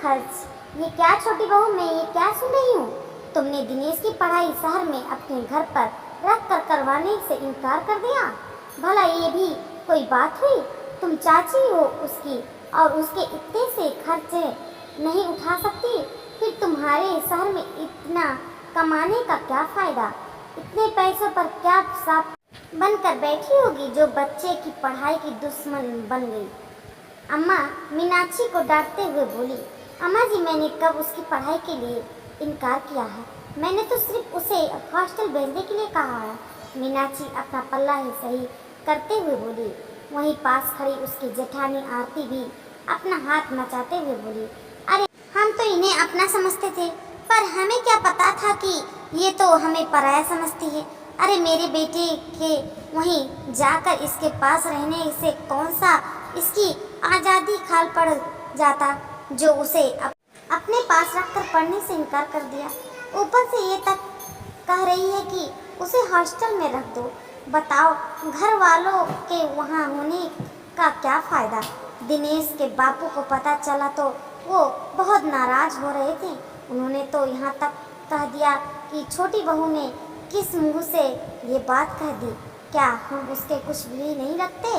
खर्च। ये क्या छोटी बहू, मैं ये क्या सुन रही हूँ? तुमने दिनेश की पढ़ाई शहर में अपने घर पर रख कर करवाने से इनकार कर दिया। भला ये भी कोई बात हुई? तुम चाची हो उसकी और उसके इतने से खर्चे नहीं उठा सकती, फिर तुम्हारे शहर में इतना कमाने का क्या फायदा? इतने पैसों पर क्या साफ बनकर बैठी होगी जो बच्चे की पढ़ाई की दुश्मन बन गई। अम्मा मीनाक्षी को डांटते हुए बोली, अम्मा जी, मैंने कब उसकी पढ़ाई के लिए इनकार किया है? मैंने तो सिर्फ उसे हॉस्टल भेजने के लिए कहा है। मीनाक्षी अपना पल्ला ही सही करते हुए बोली। वहीं पास खड़ी उसकी जेठानी आरती भी अपना हाथ मचाते हुए बोली, अरे हम तो इन्हें अपना समझते थे, पर हमें क्या पता था कि ये तो हमें पराया समझती है। अरे मेरे बेटे के वहीं जाकर इसके पास रहने से कौन सा इसकी आज़ादी खाल पड़ जाता, जो उसे अपने पास रखकर पढ़ने से इनकार कर दिया। ऊपर से ये तक कह रही है कि उसे हॉस्टल में रख दो। बताओ, घर वालों के वहाँ होने का क्या फ़ायदा? दिनेश के बापू को पता चला तो वो बहुत नाराज़ हो रहे थे। उन्होंने तो यहाँ तक कह दिया कि छोटी बहू ने किस मुंह से ये बात कह दी। क्या हम उसके कुछ भी नहीं रखते?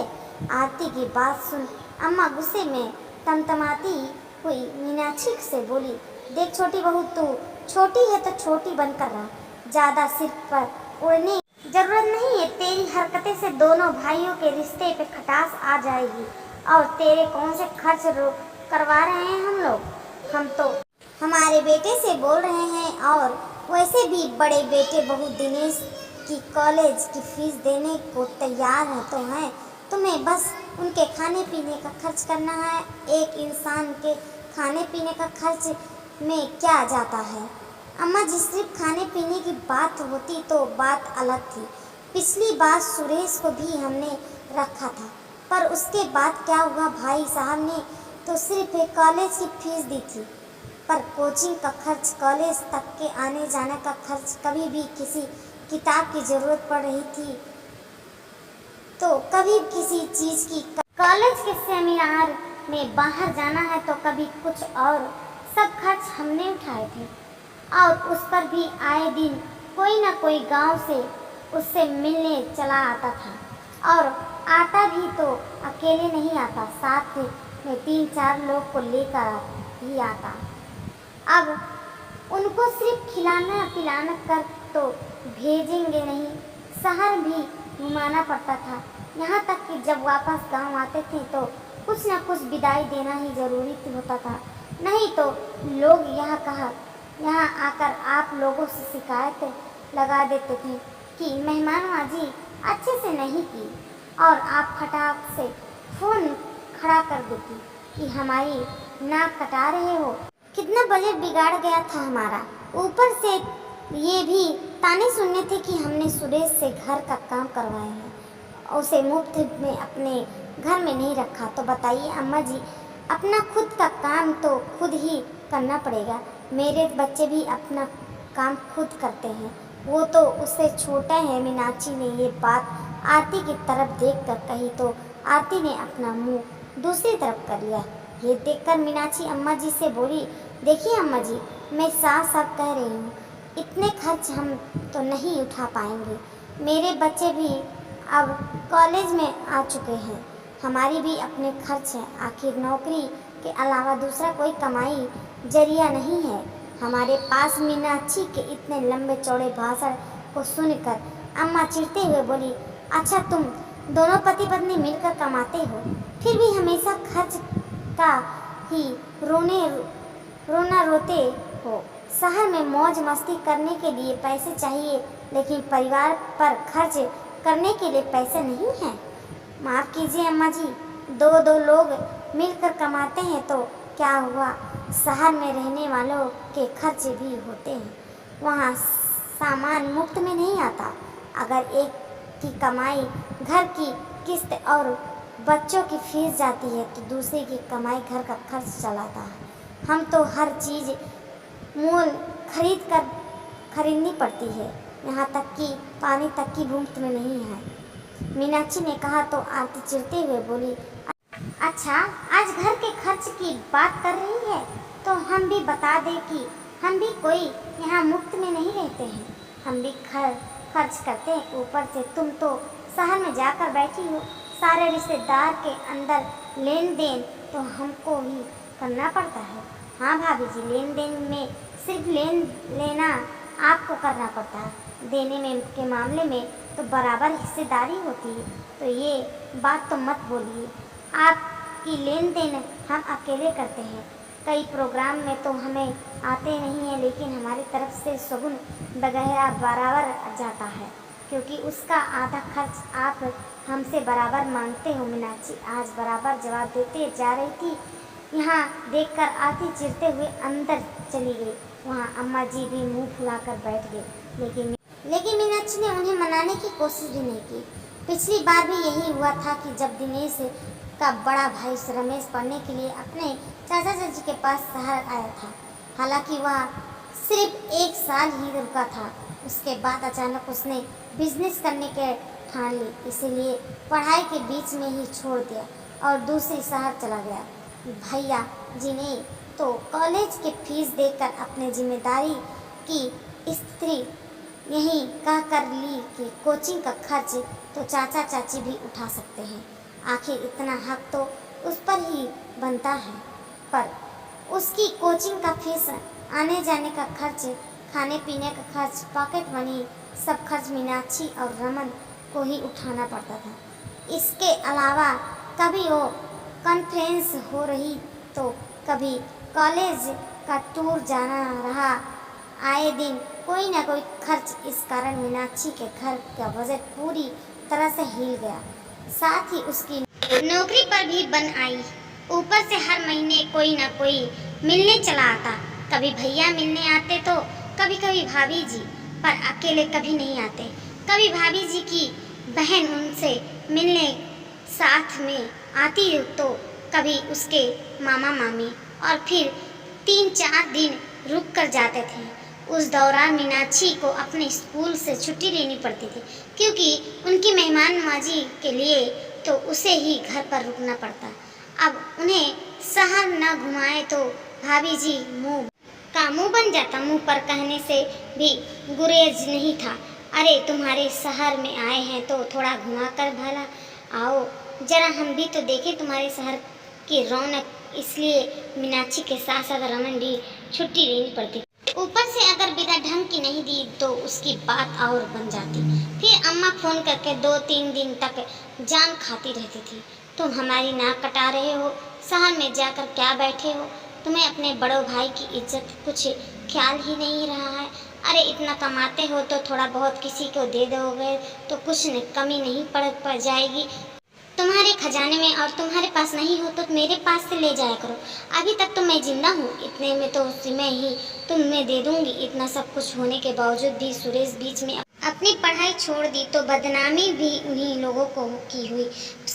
आरती की बात सुन अम्मा गुस्से में तमतमाती हुई मीनाक्षी से बोली, देख छोटी बहू, तू छोटी है तो छोटी बनकर रह, ज़्यादा सिर पर उड़ने जरूरत नहीं है। तेरी हरकतें से दोनों भाइयों के रिश्ते पे खटास आ जाएगी। और तेरे कौन से खर्च करवा रहे हैं हम लोग? हम तो हमारे बेटे से बोल रहे हैं, और वैसे भी बड़े बेटे बहू दिनेश की कॉलेज की फीस देने को तैयार है तो हैं। तुम्हें बस उनके खाने पीने का खर्च करना है। एक इंसान के खाने पीने का खर्च में क्या जाता है? अम्मा जी, सिर्फ खाने पीने की बात होती तो बात अलग थी। पिछली बार सुरेश को भी हमने रखा था, पर उसके बाद क्या हुआ? भाई साहब ने तो सिर्फ एक कॉलेज की फीस दी थी, पर कोचिंग का खर्च, कॉलेज तक के आने जाने का खर्च, कभी भी किसी किताब की ज़रूरत पड़ रही थी तो कभी किसी चीज़ की, कॉलेज के सेमिनार में बाहर जाना है तो कभी कुछ और, सब खर्च हमने उठाए थे। और उस पर भी आए दिन कोई ना कोई गांव से उससे मिलने चला आता था, और आता भी तो अकेले नहीं आता, साथ में 3-4 लोग को लेकर ही आता। अब उनको सिर्फ खिलाना पिलाना कर तो भेजेंगे नहीं, शहर भी घुमाना पड़ता था। यहाँ तक कि जब वापस गांव आते थे तो कुछ न कुछ विदाई देना ही ज़रूरी होता था, नहीं तो लोग यहाँ आकर आप लोगों से शिकायत लगा देते थे कि मेहमानबाजी अच्छे से नहीं की, और आप फटाक से फ़ोन खड़ा कर देती कि हमारी नाक कटा रहे हो। कितना बजट बिगाड़ गया था हमारा। ऊपर से ये भी ताने सुनने थे कि हमने सुरेश से घर का काम करवाए हैं, उसे मुफ्त में अपने घर में नहीं रखा। तो बताइए अम्मा जी, अपना खुद का काम तो खुद ही करना पड़ेगा। मेरे बच्चे भी अपना काम खुद करते हैं, वो तो उससे छोटा है। मीनाक्षी ने ये बात आरती की तरफ देखकर कही तो आरती ने अपना मुंह दूसरी तरफ कर लिया। ये देखकर मीनाक्षी अम्मा जी से बोली, देखिए अम्मा जी, मैं साफ साफ कह रही हूँ, इतने खर्च हम तो नहीं उठा पाएंगे। मेरे बच्चे भी अब कॉलेज में आ चुके हैं, हमारी भी अपने खर्च हैं। आखिर नौकरी के अलावा दूसरा कोई कमाई जरिया नहीं है हमारे पास। मीनाक्षी के इतने लंबे चौड़े भाषण को सुनकर अम्मा चिढ़ते हुए बोली, अच्छा तुम दोनों पति पत्नी मिलकर कमाते हो, फिर भी हमेशा खर्च का ही रोना रोते हो। शहर में मौज मस्ती करने के लिए पैसे चाहिए, लेकिन परिवार पर खर्च करने के लिए पैसे नहीं हैं। माफ़ कीजिए अम्मा जी, दो लोग मिलकर कमाते हैं तो क्या हुआ? शहर में रहने वालों के खर्च भी होते हैं, वहाँ सामान मुफ्त में नहीं आता। अगर एक की कमाई घर की किस्त और बच्चों की फीस जाती है तो दूसरे की कमाई घर का खर्च चलाता है। हम तो हर चीज़ मोल खरीदनी पड़ती है, यहाँ तक कि पानी तक की मुफ्त में नहीं है। मीनाक्षी ने कहा तो आरती चिढ़ते हुए बोली, अच्छा आज घर के खर्च की बात कर रही है तो हम भी बता दें कि हम भी कोई यहाँ मुफ्त में नहीं रहते हैं, हम भी खर्च करते हैं। ऊपर से तुम तो शहर में जाकर बैठी हो, सारे रिश्तेदार के अंदर लेन देन तो हमको ही करना पड़ता है। हाँ भाभी जी, लेन देन में सिर्फ लेना आपको करना पड़ता है, देने में के मामले में तो बराबर हिस्सेदारी होती है। तो ये बात तो मत बोलिए, आपकी लेन देन हम अकेले करते हैं। कई प्रोग्राम में तो हमें आते नहीं हैं, लेकिन हमारी तरफ से शगुन वगैरह बराबर जाता है, क्योंकि उसका आधा खर्च आप हमसे बराबर मांगते हो। मीनाक्षी आज बराबर जवाब देते जा रही थी, यहाँ देखकर आती चिरते हुए अंदर चली गई। वहाँ अम्मा जी भी मुंह फुलाकर बैठ गए, लेकिन मीनाक्षी ने उन्हें मनाने की कोशिश भी नहीं की। पिछली बार भी यही हुआ था कि जब दिनेश का बड़ा भाई रमेश पढ़ने के लिए अपने चाचा चाची के पास शहर आया था। हालांकि वह सिर्फ 1 साल ही रुका था, उसके बाद अचानक उसने बिजनेस करने के ठान ली, इसीलिए पढ़ाई के बीच में ही छोड़ दिया और दूसरे शहर चला गया। भैया जी ने तो कॉलेज की फीस देकर अपने जिम्मेदारी की स्त्री यही कह कर ली कि कोचिंग का खर्च तो चाचा चाची भी उठा सकते हैं, आखिर इतना हक तो उस पर ही बनता है। पर उसकी कोचिंग का फीस, आने जाने का खर्च, खाने पीने का खर्च, पॉकेट मनी, सब खर्च मीनाक्षी और रमन को ही उठाना पड़ता था। इसके अलावा कभी वो कॉन्फ्रेंस हो रही तो कभी कॉलेज का टूर जाना रहा, आए दिन कोई ना कोई खर्च। इस कारण मीनाक्षी के घर का बजट पूरी तरह से हिल गया, साथ ही उसकी नौकरी पर भी बन आई। ऊपर से हर महीने कोई ना कोई मिलने चला आता, कभी भैया मिलने आते तो कभी कभी भाभी जी, पर अकेले कभी नहीं आते। कभी भाभी जी की बहन उनसे मिलने साथ में आती तो कभी उसके मामा मामी, और फिर 3-4 दिन रुक कर जाते थे। उस दौरान मीनाक्षी को अपने स्कूल से छुट्टी लेनी पड़ती थी, क्योंकि उनकी मेहमान नवाजी के लिए तो उसे ही घर पर रुकना पड़ता। अब उन्हें शहर न घुमाए तो भाभी जी मुंह बन जाता। मुंह पर कहने से भी गुरेज नहीं था। अरे तुम्हारे शहर में आए हैं तो थोड़ा घुमा कर भला आओ, जरा हम भी तो देखें तुम्हारे शहर की रौनक। इसलिए मीनाक्षी के साथ साथ रमन भी छुट्टी लेनी पड़ती। ऊपर से अगर विदा ढंग की नहीं दी तो उसकी बात और बन जाती। फिर अम्मा फोन करके 2-3 दिन तक जान खाती रहती थी, तुम हमारी नाक कटा रहे हो, शहर में जाकर क्या बैठे हो, तुम्हें अपने बड़ों भाई की इज्जत कुछ ख्याल ही नहीं रहा है। अरे इतना कमाते हो तो थोड़ा बहुत किसी को दे दोगे तो कुछ कमी नहीं पड़ जाएगी तुम्हारे खजाने में, और तुम्हारे पास नहीं हो तो मेरे पास से ले जाया करो। अभी तक तो मैं जिंदा हूँ, इतने में तो मैं ही तुम्हें दे दूंगी। इतना सब कुछ होने के बावजूद भी सुरेश बीच में अपनी पढ़ाई छोड़ दी तो बदनामी भी उन्हीं लोगों को की हुई।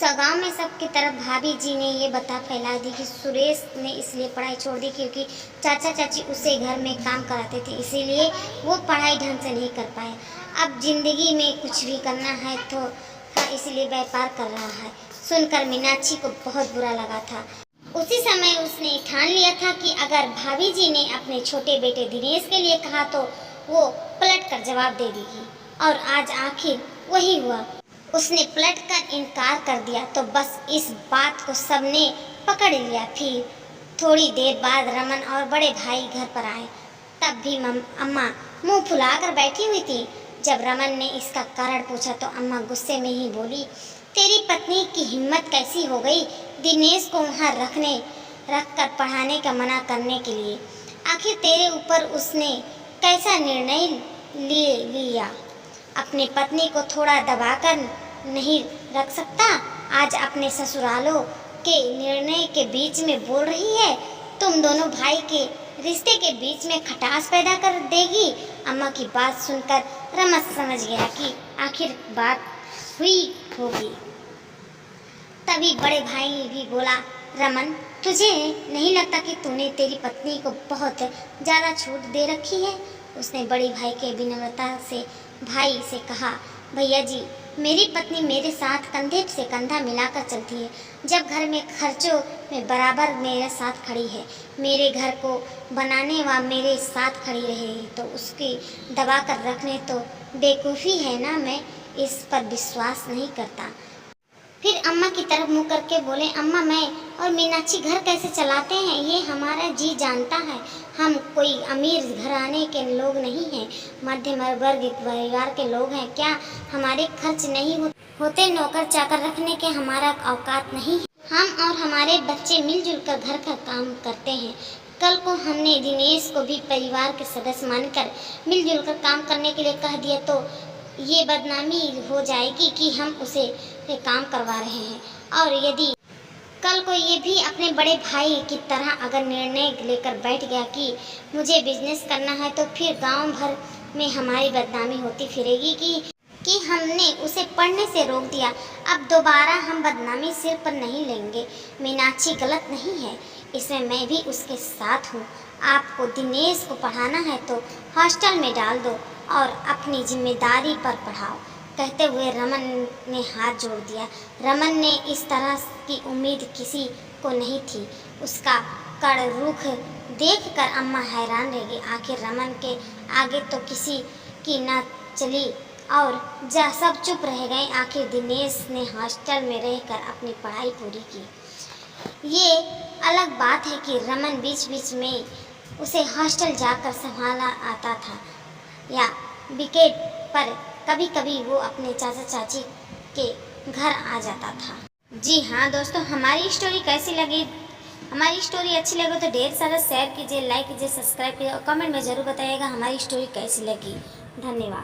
गाँव में सबकी तरफ भाभी जी ने ये बता फैला दी कि सुरेश ने इसलिए पढ़ाई छोड़ दी क्योंकि चाचा चाची उसे घर में काम कराते थे, इसीलिए वो पढ़ाई ढंग से नहीं कर पाया। अब जिंदगी में कुछ भी करना है तो हाँ, इसलिए व्यापार कर रहा है। सुनकर मीनाक्षी को बहुत बुरा लगा था। उसी समय उसने ठान लिया था कि अगर भाभी जी ने अपने छोटे बेटे दिनेश के लिए कहा तो वो पलट कर जवाब दे देगी, और आज आखिर वही हुआ। उसने पलट कर इनकार कर दिया तो बस इस बात को सबने पकड़ लिया। फिर थोड़ी देर बाद रमन और बड़े भाई घर पर आए, तब भी अम्मा मुंह फुलाकर बैठी हुई थी। जब रमन ने इसका कारण पूछा तो अम्मा गुस्से में ही बोली, तेरी पत्नी की हिम्मत कैसी हो गई दिनेश को वहाँ रख कर पढ़ाने का मना करने के लिए? आखिर तेरे ऊपर उसने कैसा निर्णय लिया? अपनी पत्नी को थोड़ा दबाकर नहीं रख सकता? आज अपने ससुरालों के निर्णय के बीच में बोल रही है, तुम दोनों भाई के रिश्ते के बीच में खटास पैदा कर देगी। अम्मा की बात सुनकर रमन समझ गया कि आखिर बात हुई होगी। तभी बड़े भाई भी बोला, रमन तुझे नहीं लगता कि तूने तेरी पत्नी को बहुत ज़्यादा छूट दे रखी है? उसने बड़े भाई के विनम्रता से भाई से कहा, भैया जी मेरी पत्नी मेरे साथ कंधे से कंधा मिलाकर चलती है। जब घर में खर्चों में बराबर मेरे साथ खड़ी है, मेरे घर को बनाने व मेरे साथ खड़ी रहेगी तो उसकी दबा कर रखने तो बेवकूफ़ी है ना। मैं इस पर विश्वास नहीं करता। फिर अम्मा की तरफ मुँह करके बोले, अम्मा मैं और मीनाक्षी घर कैसे चलाते हैं ये हमारा जी जानता है। हम कोई अमीर घराने के लोग नहीं हैं, मध्यम वर्ग परिवार के लोग हैं। क्या हमारे खर्च नहीं होते? नौकर चाकर रखने के हमारा औकात नहीं है। हम और हमारे बच्चे मिलजुल कर घर का काम करते हैं। कल को हमने दिनेश को भी परिवार के सदस्य मानकर मिलजुल कर काम करने के लिए कह दिया तो ये बदनामी हो जाएगी कि हम उसे काम करवा रहे हैं। और यदि कल को ये भी अपने बड़े भाई की तरह अगर निर्णय लेकर बैठ गया कि मुझे बिजनेस करना है तो फिर गांव भर में हमारी बदनामी होती फिरेगी कि हमने उसे पढ़ने से रोक दिया। अब दोबारा हम बदनामी सिर पर नहीं लेंगे। मीनाक्षी गलत नहीं है, इसमें मैं भी उसके साथ हूँ। आपको दिनेश को पढ़ाना है तो हॉस्टल में डाल दो और अपनी जिम्मेदारी पर पढ़ाओ। कहते हुए रमन ने हाथ जोड़ दिया। रमन ने इस तरह की उम्मीद किसी को नहीं थी। उसका कड़ रुख देखकर अम्मा हैरान रह गई। आखिर रमन के आगे तो किसी की न चली और सब चुप रह गए। आखिर दिनेश ने हॉस्टल में रहकर अपनी पढ़ाई पूरी की। ये अलग बात है कि रमन बीच बीच में उसे हॉस्टल जाकर संभाला आता था या विकेट पर कभी कभी वो अपने चाचा चाची के घर आ जाता था। जी हाँ दोस्तों, हमारी स्टोरी कैसी लगी? हमारी स्टोरी अच्छी लगे तो ढेर सारा शेयर कीजिए, लाइक कीजिए, सब्सक्राइब कीजिए और कमेंट में ज़रूर बताइएगा हमारी स्टोरी कैसी लगी। धन्यवाद।